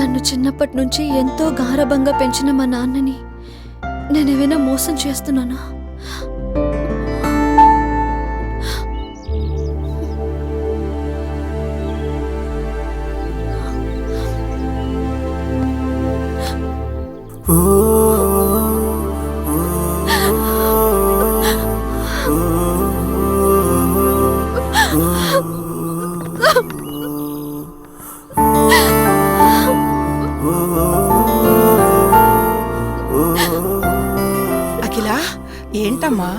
నన్ను చిన్నప్పటి నుంచి ఎంతో గారభంగా పెంచిన మా నాన్నని నేనేమైనా మోసం చేస్తున్నానా? అఖిల, ఏంటమ్మా?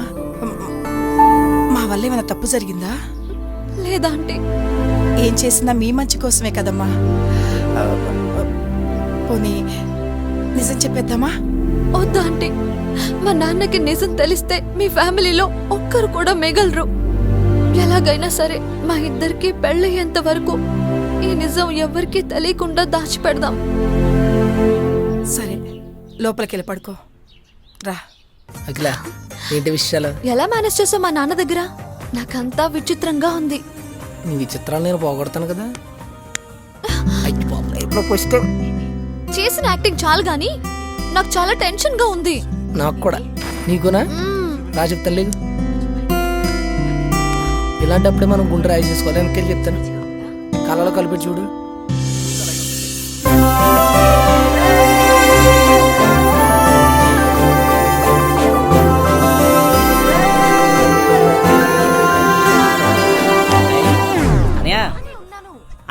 మా వల్ల ఏమైనా తప్పు జరిగిందా? లేదా ఆంటీ, ఏం చేసినా మీ మంచి కోసమే కదమ్మా. పోనీ నిజం చెప్పేద్దామా? వద్దా ఆంటీ, మా నాన్నకి నిజం తెలిస్తే మీ ఫ్యామిలీలో ఒక్కరు కూడా మిగలరు. ఎలాగైనా సరే మా ఇద్దరికి పెళ్ళయ్యేంత వరకు ఈ నిజం ఎవరికీ తెలియకుండా దాచిపెడదాం. సరే, లోపలికి వెళ్ళి పడుకో. రా. అఖిల, ఏంటి విషయాలు? ఎలా మేనేజ్ చేసావు మా నాన్న దగ్గర? నాకంతా విచిత్రంగా ఉంది. నీ విచిత్రాలు నేను పోగొడతాను కదా. అయ్యి బాబు, ఎప్పుడు ఫస్ట్ చేసిన యాక్టింగ్ చాలు గాని నాకు చాలా టెన్షన్ గా ఉంది. నాకు కూడా. నీకునా? రా చెప్తాను. లేదు, ఇలాంటప్పుడే మనం గుండె రాయి చేసుకోవాలి. వెనకెళ్ళి చెప్తాను. కళ్ళలో కలిపి చూడు.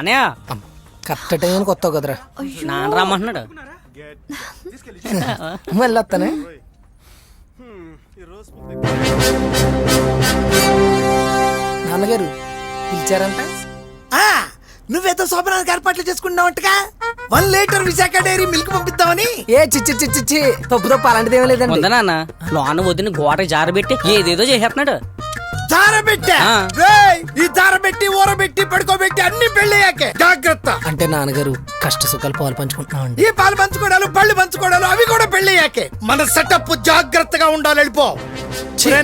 అనయా, కరెక్ట్ టైం కొత్త కదరా. నాన్న రమ్మంటున్నాడు. మళ్ళీ వస్తానే. నాన్నగారు పిలిచారంట. నువ్వేదో శోభనానికి ఏర్పాట్లు చేసుకున్నావంటగా. 1 లీటర్ విశాఖ డైరీ మిల్క్ పంపిద్దామని. ఏ చిచ్చి చిచ్చి చిచ్చి, తప్పు తప్పు అలాంటిది ఏమీ లేదండి. ఉందా నాన్న? లోన వదిన గోడ జారబెట్టి ఏదేదో చేసేస్తున్నాడు. జారబెట్టా? ఈ జారబెట్టి ఊరబెట్టి పడుకోబెట్టి అన్ని పెళ్ళయ్యాకే జాగ్రత్త. అంటే నాన్నగారు కష్ట సుఖాలు పాలు పంచుకుంటున్నామండి. ఈ పాలు పంచుకోవడాలు పళ్ళు పంచుకోవడాలు అవి కూడా పెళ్ళయ్యాకే. మన సెటప్ జాగ్రత్తగా ఉండాలి. వెళ్ళిపో.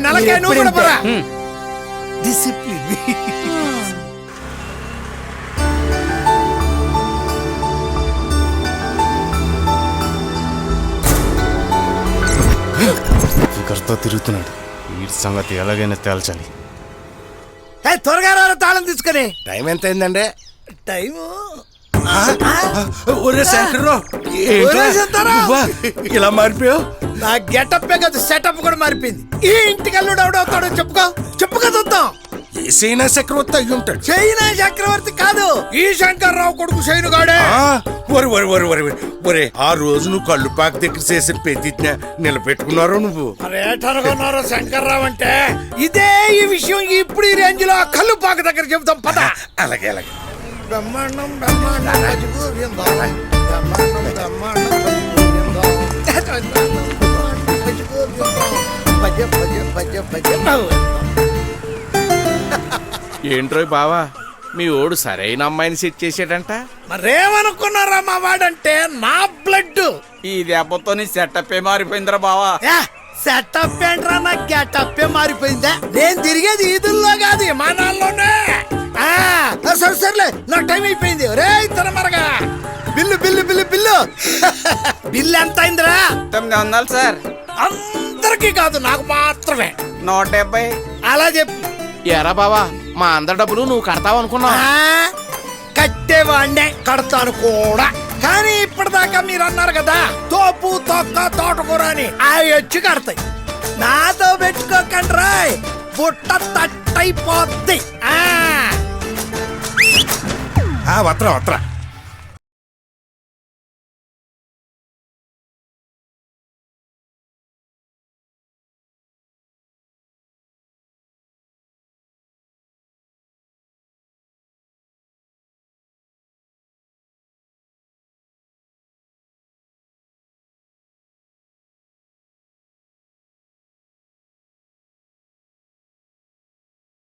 నెలకే నువ్వు కూడా పోరా. డిసిప్లిన్. ఫికర్తో తిరుగుతున్నాడు. వీడి సంగతి ఎలాగైనా తేల్చాలి. త్వరగా రా, తాళం తీసుకుని. టైం ఎంత అయిందండి? టైము ఇలా మారిపోయావు. నా గెటప్ కదా, సెటప్ కూడా మారిపోయింది. ఈ ఇంటికి అల్లుడు ఎవడవుతాడో చెప్పుకో చూద్దాం. చైనా చక్రవర్తి అయ్యి ఉంటాడు. చైనా చక్రవర్తి కాదు, ఈ శంకర్రావు కొడుకు శైనుగాడే. ఒరే, ఆ రోజు నువ్వు కళ్ళు పాక దగ్గర చేసిన ప్రతిజ్ఞ నిలబెట్టుకున్నారో నువ్వు? మరేటనుకున్నారో శంకర్రావు అంటే? ఇదే ఈ విషయం ఇప్పుడు ఈ రేంజ్ లో కళ్ళు పాక దగ్గర చెబుతాం పద. అలాగే అలాగే. బ్రహ్మాండం బ్రహ్మాండ రాజగోవిందాల. బ్రహ్మాండం బ్రహ్మాండం భజ భజ భజ భజ. ఏంట్రోయ్ బావా, మీ ఓడు సరైన అమ్మాయిని సెట్ చేసాడంట. మరేమనుకున్నారా మా వాడంటే? నా బ్లడ్. ఈ దెబ్బతో నీ సెటప్ ఏ మారిపోయిందిరా బావా. సెటప్ ఏంట్రా? నా గెటప్ మారిపోయిందా? నేను తిరిగేది ఈదుల్లో కాదు, విమానాల్లోనే. సరేలే, నాకు టైం అయిపోయింది. రే తన మరగా bill bill bill bill bill ఎంత అయిందిరా? 900 సార్. అందరికి కాదు, నాకు మాత్రమే. 170. అలా చెప్పు. ఎరా బావా, మా అందరి డబ్బులు నువ్వు కడతావు అనుకున్నా. కట్టేవాడినే, కడతాను కూడా. కానీ ఇప్పటిదాకా మీరు అన్నారు కదా, తోపు తొక్క తోటకూర అని. అవి వచ్చి కడతాయి. నాతో పెట్టుకోకండి రాయ్, బుట్ట తట్టయిపోద్ది. వత్రా వత్రా.